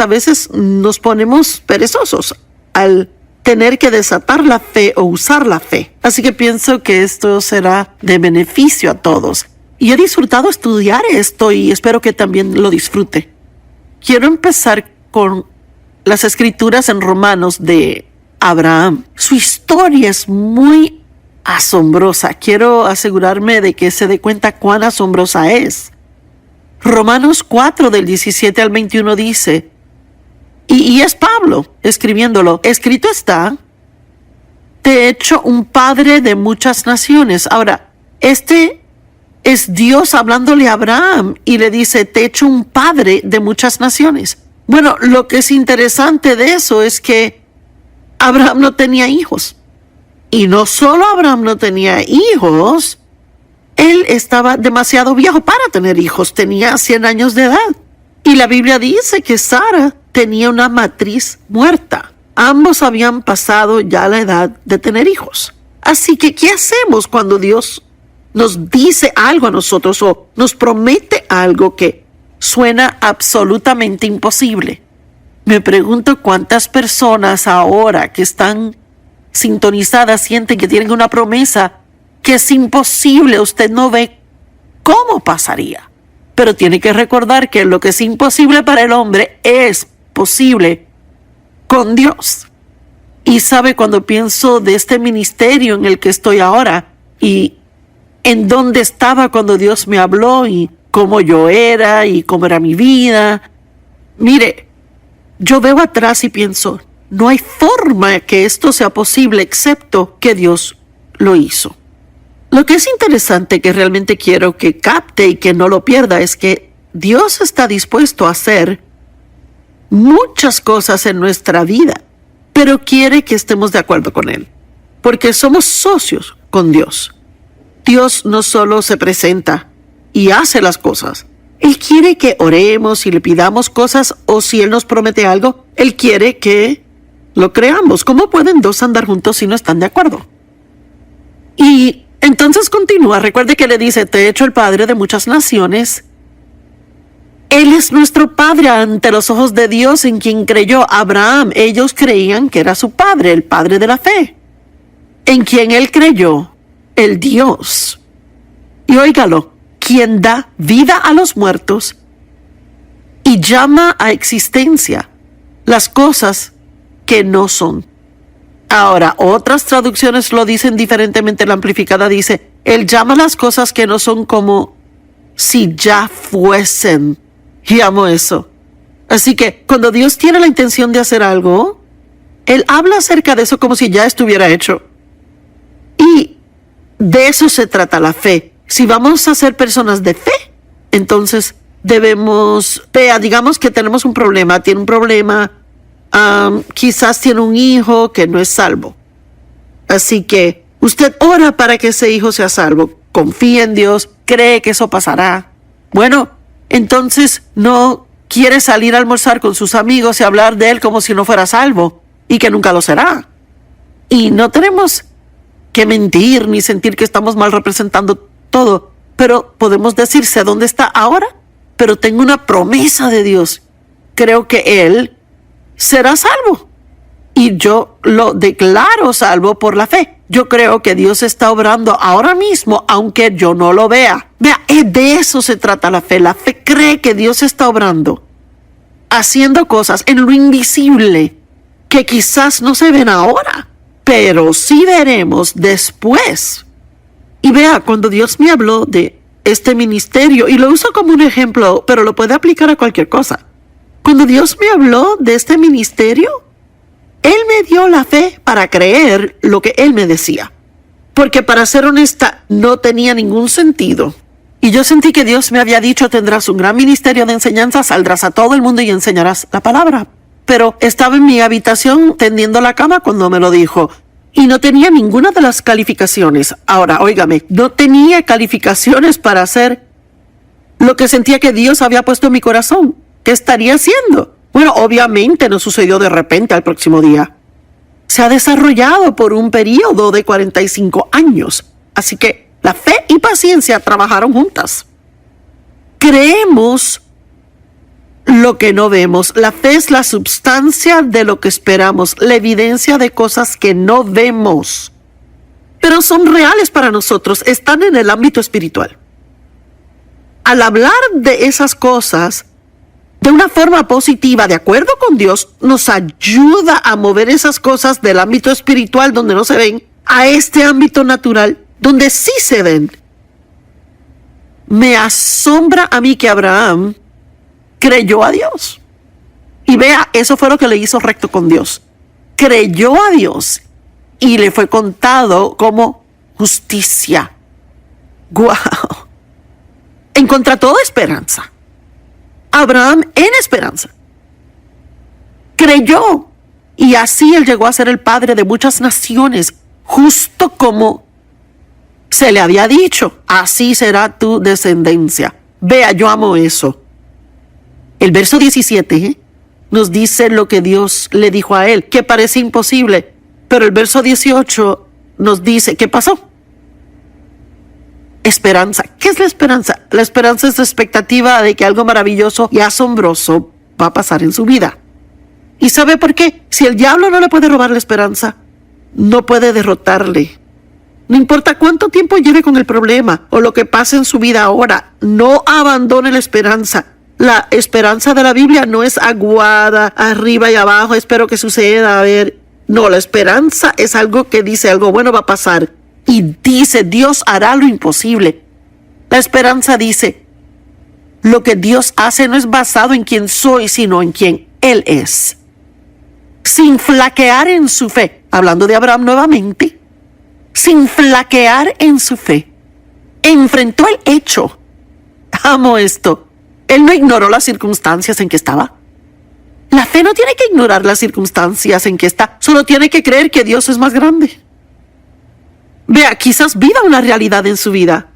a veces nos ponemos perezosos al tener que desatar la fe o usar la fe. Así que pienso que esto será de beneficio a todos. Y he disfrutado estudiar esto y espero que también lo disfrute. Quiero empezar con las escrituras en Romanos de Abraham. Su historia es muy asombrosa. Quiero asegurarme de que se dé cuenta cuán asombrosa es. Romanos 4 del 17 al 21 dice, y es Pablo escribiéndolo, escrito está, te he hecho un padre de muchas naciones. Ahora, este es Dios hablándole a Abraham y le dice, te he hecho un padre de muchas naciones. Bueno, lo que es interesante de eso es que Abraham no tenía hijos. Y no solo Abraham no tenía hijos, él estaba demasiado viejo para tener hijos, tenía 100 años de edad. Y la Biblia dice que Sara tenía una matriz muerta. Ambos habían pasado ya la edad de tener hijos. Así que, ¿qué hacemos cuando Dios nos dice algo a nosotros o nos promete algo que suena absolutamente imposible? Me pregunto cuántas personas ahora que están sintonizadas sienten que tienen una promesa que es imposible, usted no ve cómo pasaría. Pero tiene que recordar que lo que es imposible para el hombre es posible con Dios. Y sabe, cuando pienso de este ministerio en el que estoy ahora y en dónde estaba cuando Dios me habló y cómo yo era y cómo era mi vida, mire, yo veo atrás y pienso, no hay forma que esto sea posible excepto que Dios lo hizo. Lo que es interesante, que realmente quiero que capte y que no lo pierda, es que Dios está dispuesto a hacer muchas cosas en nuestra vida, pero quiere que estemos de acuerdo con Él, porque somos socios con Dios. Dios no solo se presenta y hace las cosas, Él quiere que oremos y le pidamos cosas, o si Él nos promete algo, Él quiere que lo creamos. ¿Cómo pueden dos andar juntos si no están de acuerdo? Y entonces continúa, recuerde que le dice, te he hecho el padre de muchas naciones. Él es nuestro padre ante los ojos de Dios, en quien creyó Abraham. Ellos creían que era su padre, el padre de la fe, en quien él creyó, el Dios. Y óigalo, quien da vida a los muertos y llama a existencia las cosas que no son. Ahora, otras traducciones lo dicen diferentemente. La amplificada dice, Él llama las cosas que no son como si ya fuesen. Y amo eso. Así que cuando Dios tiene la intención de hacer algo, Él habla acerca de eso como si ya estuviera hecho. Y de eso se trata la fe. Si vamos a ser personas de fe, entonces debemos, digamos que tenemos un problema, tiene un problema, quizás tiene un hijo que no es salvo. Así que usted ora para que ese hijo sea salvo, confía en Dios, cree que eso pasará. Bueno, entonces no quiere salir a almorzar con sus amigos y hablar de él como si no fuera salvo y que nunca lo será. Y no tenemos que mentir ni sentir que estamos mal representando todo, pero podemos decir, sé dónde está ahora, pero tengo una promesa de Dios. Creo que él será salvo y yo lo declaro salvo por la fe. Yo creo que Dios está obrando ahora mismo, aunque yo no lo vea. Vea, de eso se trata la fe. La fe cree que Dios está obrando, haciendo cosas en lo invisible que quizás no se ven ahora, pero sí veremos después. Y vea, cuando Dios me habló de este ministerio, y lo uso como un ejemplo, pero lo puede aplicar a cualquier cosa. Cuando Dios me habló de este ministerio, Él me dio la fe para creer lo que Él me decía. Porque, para ser honesta, no tenía ningún sentido. Y yo sentí que Dios me había dicho, tendrás un gran ministerio de enseñanza, saldrás a todo el mundo y enseñarás la palabra. Pero estaba en mi habitación tendiendo la cama cuando me lo dijo. Y no tenía ninguna de las calificaciones. Ahora, óigame, no tenía calificaciones para hacer lo que sentía que Dios había puesto en mi corazón. ¿Qué estaría haciendo? Bueno, obviamente no sucedió de repente al próximo día. Se ha desarrollado por un periodo de 45 años. Así que la fe y paciencia trabajaron juntas. Creemos lo que no vemos. La fe es la substancia de lo que esperamos, la evidencia de cosas que no vemos, pero son reales para nosotros, están en el ámbito espiritual. Al hablar de esas cosas de una forma positiva, de acuerdo con Dios, nos ayuda a mover esas cosas del ámbito espiritual donde no se ven, a este ámbito natural donde sí se ven. Me asombra a mí que Abraham creyó a Dios. Y vea, eso fue lo que le hizo recto con Dios. Creyó a Dios y le fue contado como justicia. ¡Guau! En contra de toda esperanza. Abraham en esperanza creyó, y así él llegó a ser el padre de muchas naciones, justo como se le había dicho, así será tu descendencia. Vea, yo amo eso. El verso 17 nos dice lo que Dios le dijo a él, que parece imposible, pero el verso 18 nos dice qué pasó. Esperanza. ¿Qué es la esperanza? La esperanza es la expectativa de que algo maravilloso y asombroso va a pasar en su vida. ¿Y sabe por qué? Si el diablo no le puede robar la esperanza, no puede derrotarle. No importa cuánto tiempo lleve con el problema o lo que pase en su vida ahora, no abandone la esperanza. La esperanza de la Biblia no es aguada, arriba y abajo, espero que suceda, a ver. No, la esperanza es algo que dice algo bueno va a pasar. Y dice, Dios hará lo imposible. La esperanza dice, lo que Dios hace no es basado en quién soy, sino en quién Él es. Sin flaquear en su fe, hablando de Abraham nuevamente, sin flaquear en su fe, enfrentó el hecho. Amo esto. Él no ignoró las circunstancias en que estaba. La fe no tiene que ignorar las circunstancias en que está, solo tiene que creer que Dios es más grande. Vea, quizás viva una realidad en su vida,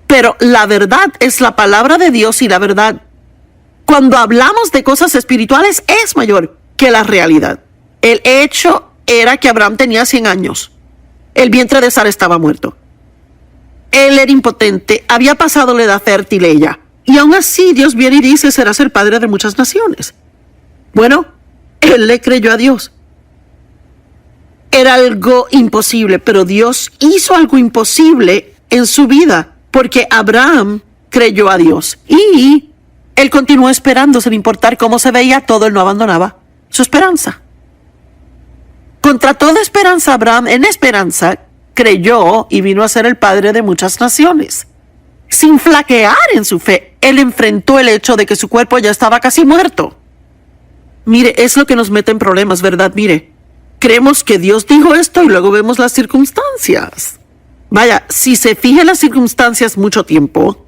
pero la verdad es la palabra de Dios, y la verdad, cuando hablamos de cosas espirituales, es mayor que la realidad. El hecho era que Abraham tenía 100 años. El vientre de Sara estaba muerto. Él era impotente, había pasado la edad fértil ella. Y aún así Dios viene y dice, serás el padre de muchas naciones. Bueno, él le creyó a Dios. Era algo imposible, pero Dios hizo algo imposible en su vida, porque Abraham creyó a Dios. Y él continuó esperando, sin importar cómo se veía todo, él no abandonaba su esperanza. Contra toda esperanza, Abraham en esperanza creyó y vino a ser el padre de muchas naciones. Sin flaquear en su fe, él enfrentó el hecho de que su cuerpo ya estaba casi muerto. Mire, es lo que nos mete en problemas, ¿verdad? Mire, creemos que Dios dijo esto y luego vemos las circunstancias. Vaya, si se fija en las circunstancias mucho tiempo,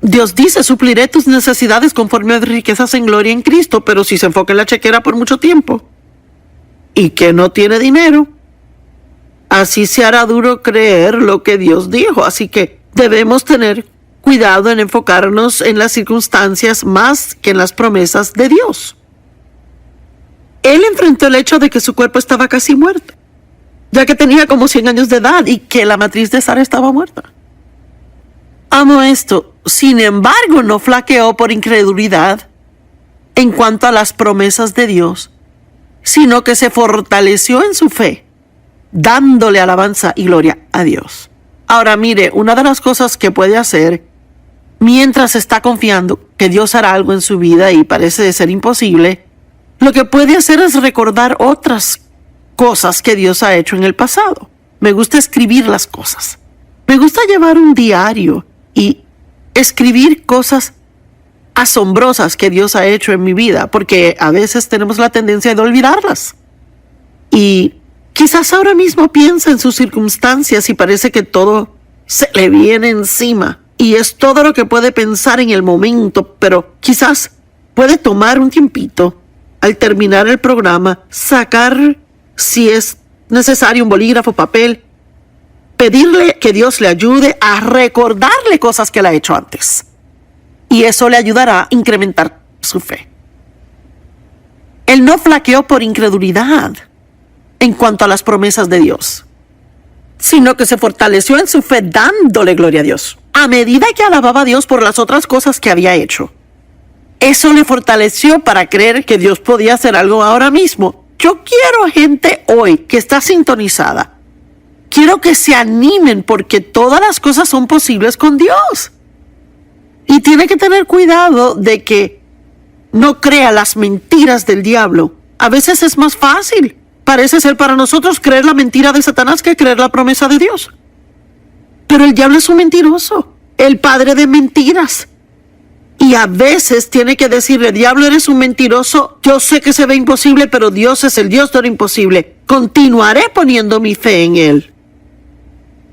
Dios dice, supliré tus necesidades conforme a riquezas en gloria en Cristo, pero si se enfoca en la chequera por mucho tiempo y que no tiene dinero, así se hará duro creer lo que Dios dijo. Así que debemos tener cuidado en enfocarnos en las circunstancias más que en las promesas de Dios. Él enfrentó el hecho de que su cuerpo estaba casi muerto, ya que tenía como 100 años de edad y que la matriz de Sara estaba muerta. Amo esto. Sin embargo, no flaqueó por incredulidad en cuanto a las promesas de Dios, sino que se fortaleció en su fe, dándole alabanza y gloria a Dios. Ahora mire, una de las cosas que puede hacer mientras está confiando que Dios hará algo en su vida y parece ser imposible, lo que puede hacer es recordar otras cosas que Dios ha hecho en el pasado. Me gusta escribir las cosas. Me gusta llevar un diario y escribir cosas asombrosas que Dios ha hecho en mi vida, porque a veces tenemos la tendencia de olvidarlas. Y quizás ahora mismo piensa en sus circunstancias y parece que todo se le viene encima. Y es todo lo que puede pensar en el momento, pero quizás puede tomar un tiempito al terminar el programa, sacar, si es necesario, un bolígrafo, papel, pedirle que Dios le ayude a recordarle cosas que él ha hecho antes. Y eso le ayudará a incrementar su fe. Él no flaqueó por incredulidad en cuanto a las promesas de Dios, sino que se fortaleció en su fe dándole gloria a Dios, a medida que alababa a Dios por las otras cosas que había hecho. Eso le fortaleció para creer que Dios podía hacer algo ahora mismo. Yo quiero gente hoy que está sintonizada. Quiero que se animen porque todas las cosas son posibles con Dios. Y tiene que tener cuidado de que no crea las mentiras del diablo. A veces es más fácil, parece ser para nosotros, creer la mentira de Satanás que creer la promesa de Dios. Pero el diablo es un mentiroso, el padre de mentiras. Y a veces tiene que decirle, diablo, eres un mentiroso, yo sé que se ve imposible, pero Dios es el Dios de lo imposible. Continuaré poniendo mi fe en Él,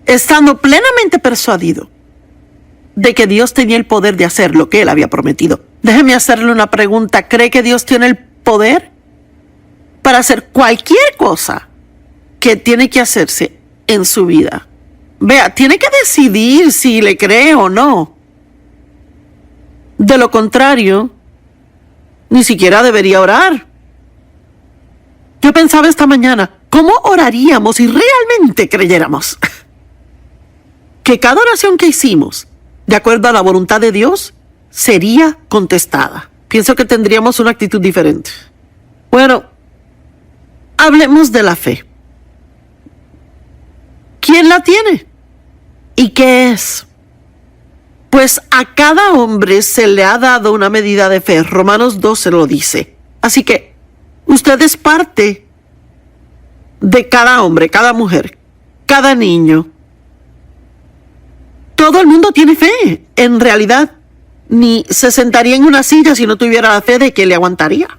estando plenamente persuadido de que Dios tenía el poder de hacer lo que Él había prometido. Déjeme hacerle una pregunta. ¿Cree que Dios tiene el poder para hacer cualquier cosa que tiene que hacerse en su vida? Vea, tiene que decidir si le cree o no. De lo contrario, ni siquiera debería orar. Yo pensaba esta mañana, ¿cómo oraríamos si realmente creyéramos que cada oración que hicimos, de acuerdo a la voluntad de Dios, sería contestada? Pienso que tendríamos una actitud diferente. Bueno, hablemos de la fe. ¿Quién la tiene? ¿Y qué es? Pues a cada hombre se le ha dado una medida de fe. Romanos 12 lo dice. Así que usted es parte de cada hombre, cada mujer, cada niño. Todo el mundo tiene fe. En realidad, ni se sentaría en una silla si no tuviera la fe de que le aguantaría.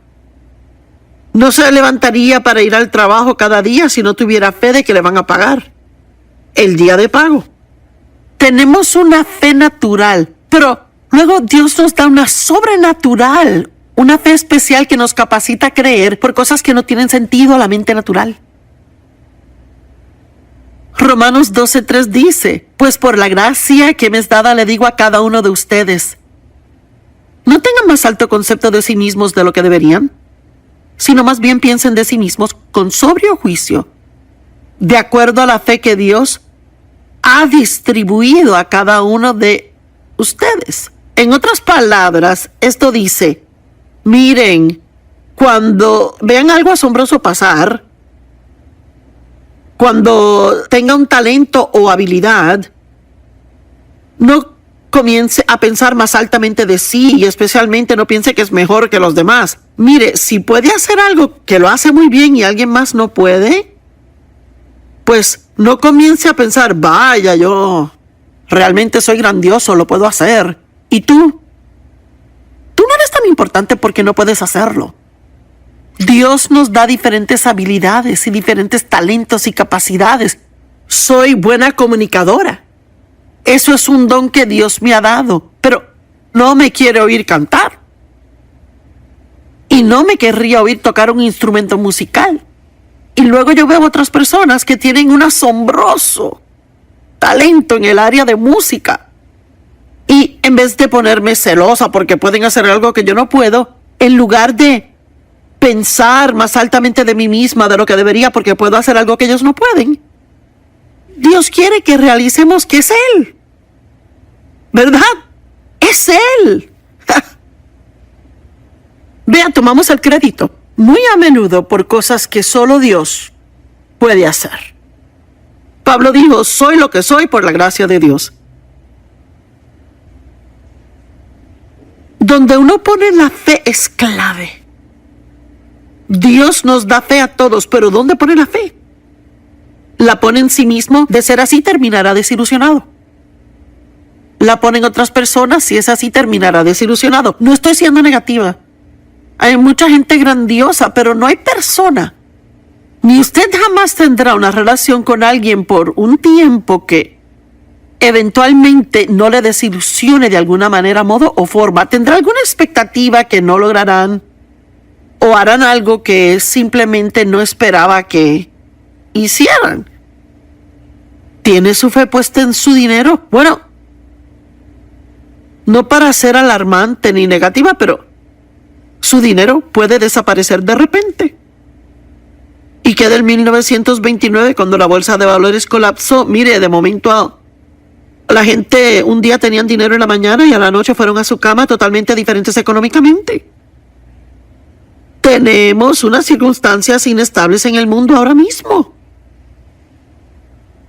No se levantaría para ir al trabajo cada día si no tuviera fe de que le van a pagar el día de pago. Tenemos una fe natural, pero luego Dios nos da una sobrenatural, una fe especial que nos capacita a creer por cosas que no tienen sentido a la mente natural. Romanos 12:3 dice, pues por la gracia que me es dada le digo a cada uno de ustedes, no tengan más alto concepto de sí mismos de lo que deberían, sino más bien piensen de sí mismos con sobrio juicio, de acuerdo a la fe que Dios ha distribuido a cada uno de ustedes. En otras palabras, esto dice, miren, cuando vean algo asombroso pasar, cuando tenga un talento o habilidad, no comience a pensar más altamente de sí y especialmente no piense que es mejor que los demás. Mire, si puede hacer algo que lo hace muy bien y alguien más no puede, pues no comience a pensar, vaya, yo realmente soy grandioso, lo puedo hacer. ¿Y tú? Tú no eres tan importante porque no puedes hacerlo. Dios nos da diferentes habilidades y diferentes talentos y capacidades. Soy buena comunicadora. Eso es un don que Dios me ha dado, pero no me quiere oír cantar. Y no me querría oír tocar un instrumento musical. Y luego yo veo otras personas que tienen un asombroso talento en el área de música. Y en vez de ponerme celosa porque pueden hacer algo que yo no puedo, en lugar de pensar más altamente de mí misma de lo que debería porque puedo hacer algo que ellos no pueden, Dios quiere que realicemos que es Él. ¿Verdad? Es Él. Vea, tomamos el crédito muy a menudo por cosas que solo Dios puede hacer. Pablo dijo, soy lo que soy por la gracia de Dios. Donde uno pone la fe es clave. Dios nos da fe a todos, pero ¿dónde pone la fe? La pone en sí mismo, de ser así terminará desilusionado. La pone en otras personas, si es así terminará desilusionado. No estoy siendo negativa. Hay mucha gente grandiosa, pero no hay persona. Ni usted jamás tendrá una relación con alguien por un tiempo que eventualmente no le desilusione de alguna manera, modo o forma. Tendrá alguna expectativa que no lograrán o harán algo que simplemente no esperaba que hicieran. ¿Tiene su fe puesta en su dinero? Bueno, no para ser alarmante ni negativa, pero su dinero puede desaparecer de repente. Y que del 1929, cuando la bolsa de valores colapsó, mire, de momento La gente un día tenían dinero en la mañana y a la noche fueron a su cama totalmente diferentes económicamente. Tenemos unas circunstancias inestables en el mundo ahora mismo.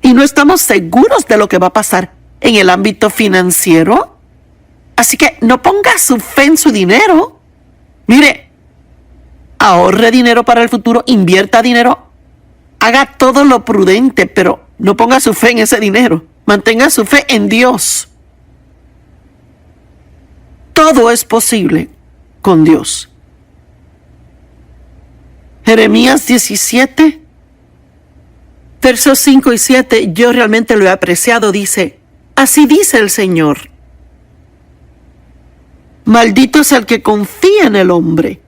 Y no estamos seguros de lo que va a pasar en el ámbito financiero. Así que no ponga su fe en su dinero. Mire, ahorre dinero para el futuro, invierta dinero, haga todo lo prudente, pero no ponga su fe en ese dinero. Mantenga su fe en Dios. Todo es posible con Dios. Jeremías 17, versos 5 y 7, yo realmente lo he apreciado, dice, así dice el Señor. Maldito es el que confía en el hombre,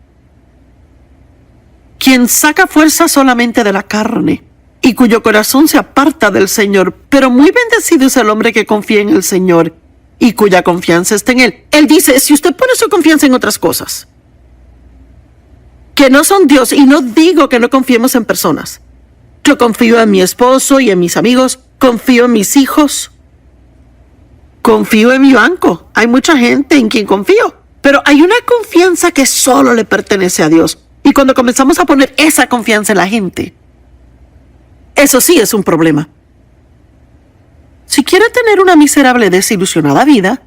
quien saca fuerza solamente de la carne y cuyo corazón se aparta del Señor. Pero muy bendecido es el hombre que confía en el Señor y cuya confianza está en Él. Él dice, si usted pone su confianza en otras cosas que no son Dios, y no digo que no confiemos en personas. Yo confío en mi esposo y en mis amigos, confío en mis hijos, confío en mi banco. Hay mucha gente en quien confío, pero hay una confianza que solo le pertenece a Dios. Y cuando comenzamos a poner esa confianza en la gente, eso sí es un problema. Si quiere tener una miserable, desilusionada vida,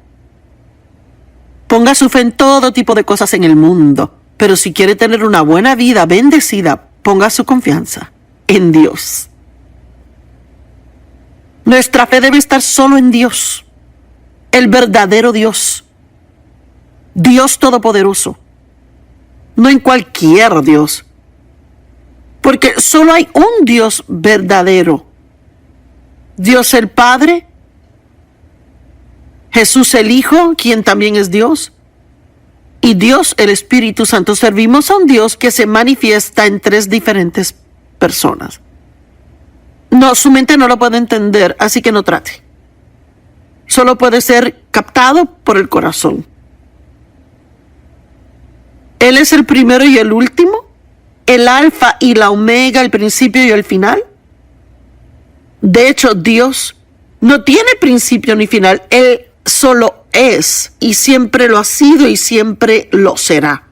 ponga su fe en todo tipo de cosas en el mundo. Pero si quiere tener una buena vida bendecida, ponga su confianza en Dios. Nuestra fe debe estar solo en Dios, el verdadero Dios, Dios Todopoderoso, no en cualquier Dios, porque solo hay un Dios verdadero, Dios el Padre, Jesús el Hijo, quien también es Dios, y Dios el Espíritu Santo. Servimos a un Dios que se manifiesta en tres diferentes personas. No, su mente no lo puede entender, así que no trate. Solo puede ser captado por el corazón. Él es el primero y el último, el alfa y la omega, el principio y el final. De hecho, Dios no tiene principio ni final. Él solo es, y siempre lo ha sido y siempre lo será.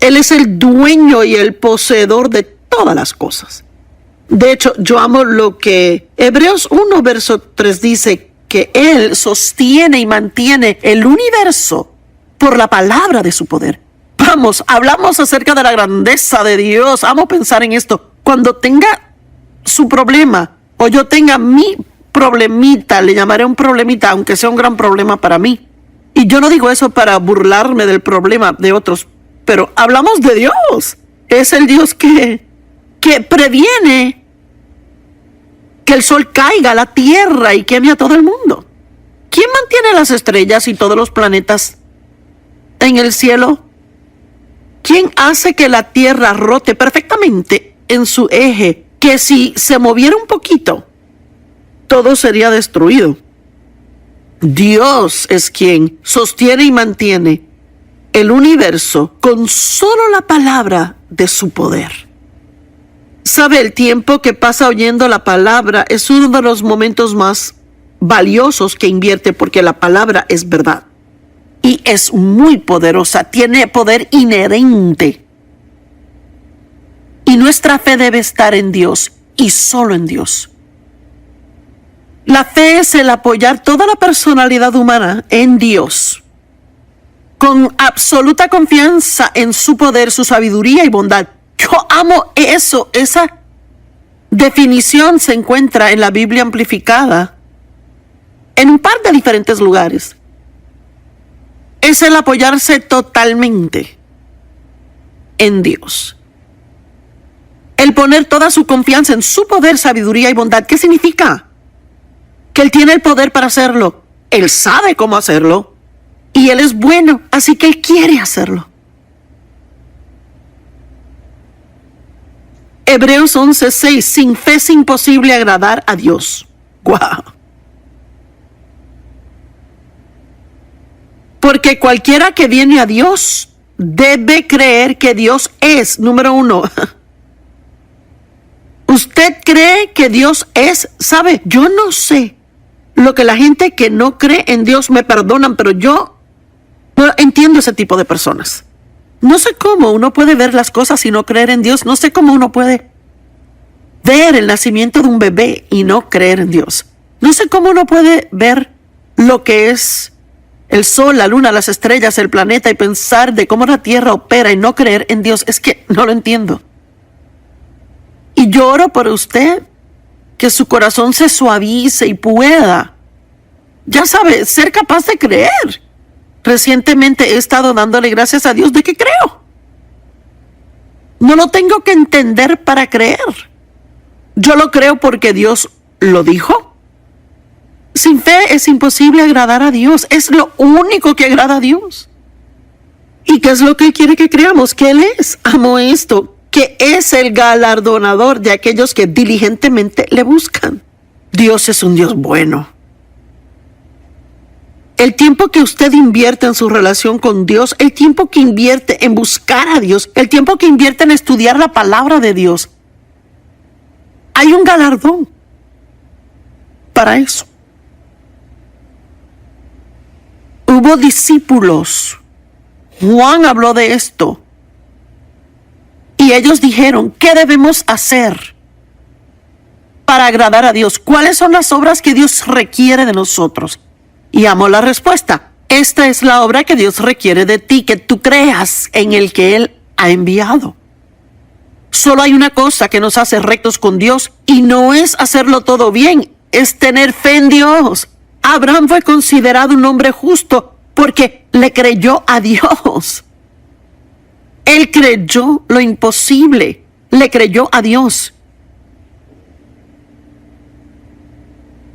Él es el dueño y el poseedor de todas las cosas. De hecho, yo amo lo que Hebreos 1, verso 3 dice, que Él sostiene y mantiene el universo por la palabra de su poder. Vamos, hablamos acerca de la grandeza de Dios. Amo pensar en esto. Cuando tenga su problema, o yo tenga mi problemita, le llamaré un problemita, aunque sea un gran problema para mí. Y yo no digo eso para burlarme del problema de otros, pero hablamos de Dios. Es el Dios que previene que el sol caiga a la tierra y queme a todo el mundo. ¿Quién mantiene las estrellas y todos los planetas en el cielo? ¿Quién hace que la tierra rote perfectamente en su eje, que si se moviera un poquito, todo sería destruido? Dios es quien sostiene y mantiene el universo con solo la palabra de su poder. ¿Sabe? El tiempo que pasa oyendo la palabra es uno de los momentos más valiosos que invierte, porque la palabra es verdad y es muy poderosa, tiene poder inherente. Y nuestra fe debe estar en Dios y solo en Dios. La fe es el apoyar toda la personalidad humana en Dios, con absoluta confianza en su poder, su sabiduría y bondad. Yo amo eso. Esa definición se encuentra en la Biblia amplificada en un par de diferentes lugares. Es el apoyarse totalmente en Dios. El poner toda su confianza en su poder, sabiduría y bondad. ¿Qué significa? Que Él tiene el poder para hacerlo. Él sabe cómo hacerlo. Y Él es bueno, así que Él quiere hacerlo. Hebreos 11:6. Sin fe es imposible agradar a Dios. ¡Guau! Porque cualquiera que viene a Dios debe creer que Dios es, número uno. ¿Usted cree que Dios es? ¿Sabe? Yo no sé lo que la gente que no cree en Dios, me perdonan, pero yo no entiendo ese tipo de personas. No sé cómo uno puede ver las cosas y no creer en Dios. No sé cómo uno puede ver el nacimiento de un bebé y no creer en Dios. No sé cómo uno puede ver lo que es el sol, la luna, las estrellas, el planeta y pensar de cómo la tierra opera y no creer en Dios. Es que no lo entiendo. Y yo oro por usted, que su corazón se suavice y pueda, ya sabe, ser capaz de creer. Recientemente he estado dándole gracias a Dios de que creo. No lo tengo que entender para creer. Yo lo creo porque Dios lo dijo. Sin fe es imposible agradar a Dios. Es lo único que agrada a Dios. ¿Y qué es lo que Él quiere que creamos? Que Él es. Amo esto. Que es el galardonador de aquellos que diligentemente le buscan. Dios es un Dios bueno. El tiempo que usted invierte en su relación con Dios, el tiempo que invierte en buscar a Dios, el tiempo que invierte en estudiar la palabra de Dios, hay un galardón para eso. Hubo discípulos. Juan habló de esto. Y ellos dijeron, ¿qué debemos hacer para agradar a Dios? ¿Cuáles son las obras que Dios requiere de nosotros? Y amo la respuesta. Esta es la obra que Dios requiere de ti, que tú creas en el que Él ha enviado. Solo hay una cosa que nos hace rectos con Dios y no es hacerlo todo bien, es tener fe en Dios. Abraham fue considerado un hombre justo porque le creyó a Dios. Él creyó lo imposible, le creyó a Dios.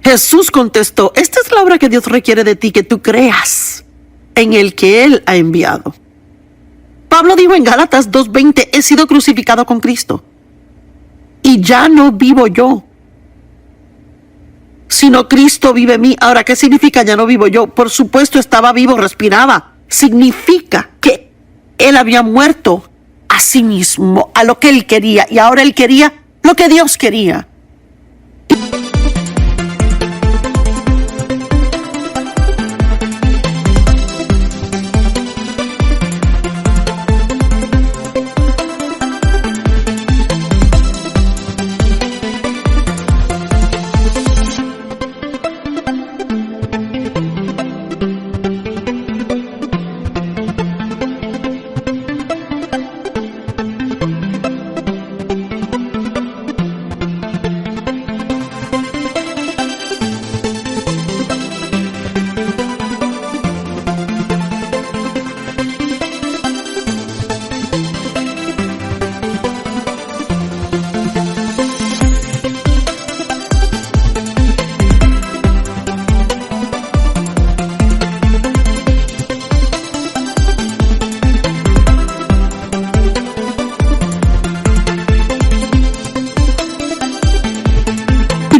Jesús contestó, esta es la obra que Dios requiere de ti, que tú creas en el que Él ha enviado. Pablo dijo en Gálatas 2:20, he sido crucificado con Cristo. Y ya no vivo yo, sino Cristo vive en mí. Ahora, ¿qué significa ya no vivo yo? Por supuesto, estaba vivo, respiraba. Significa que Él había muerto a sí mismo, a lo que Él quería. Y ahora Él quería lo que Dios quería.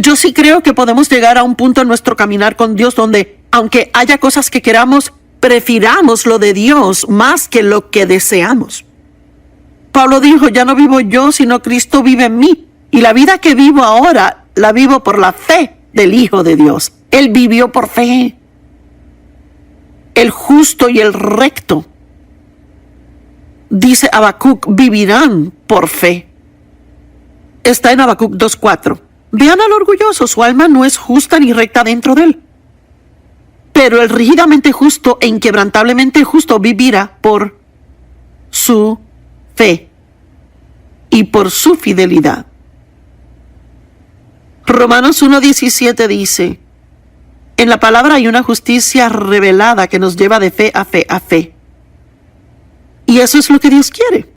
Yo sí creo que podemos llegar a un punto en nuestro caminar con Dios donde, aunque haya cosas que queramos, prefiramos lo de Dios más que lo que deseamos. Pablo dijo, ya no vivo yo, sino Cristo vive en mí. Y la vida que vivo ahora, la vivo por la fe del Hijo de Dios. Él vivió por fe. El justo y el recto, dice Habacuc, vivirán por fe. Está en Habacuc 2:4. Vean al orgulloso, su alma no es justa ni recta dentro de él. Pero el rígidamente justo e inquebrantablemente justo vivirá por su fe y por su fidelidad. Romanos 1:17 dice, en la palabra hay una justicia revelada que nos lleva de fe a fe a fe. Y eso es lo que Dios quiere.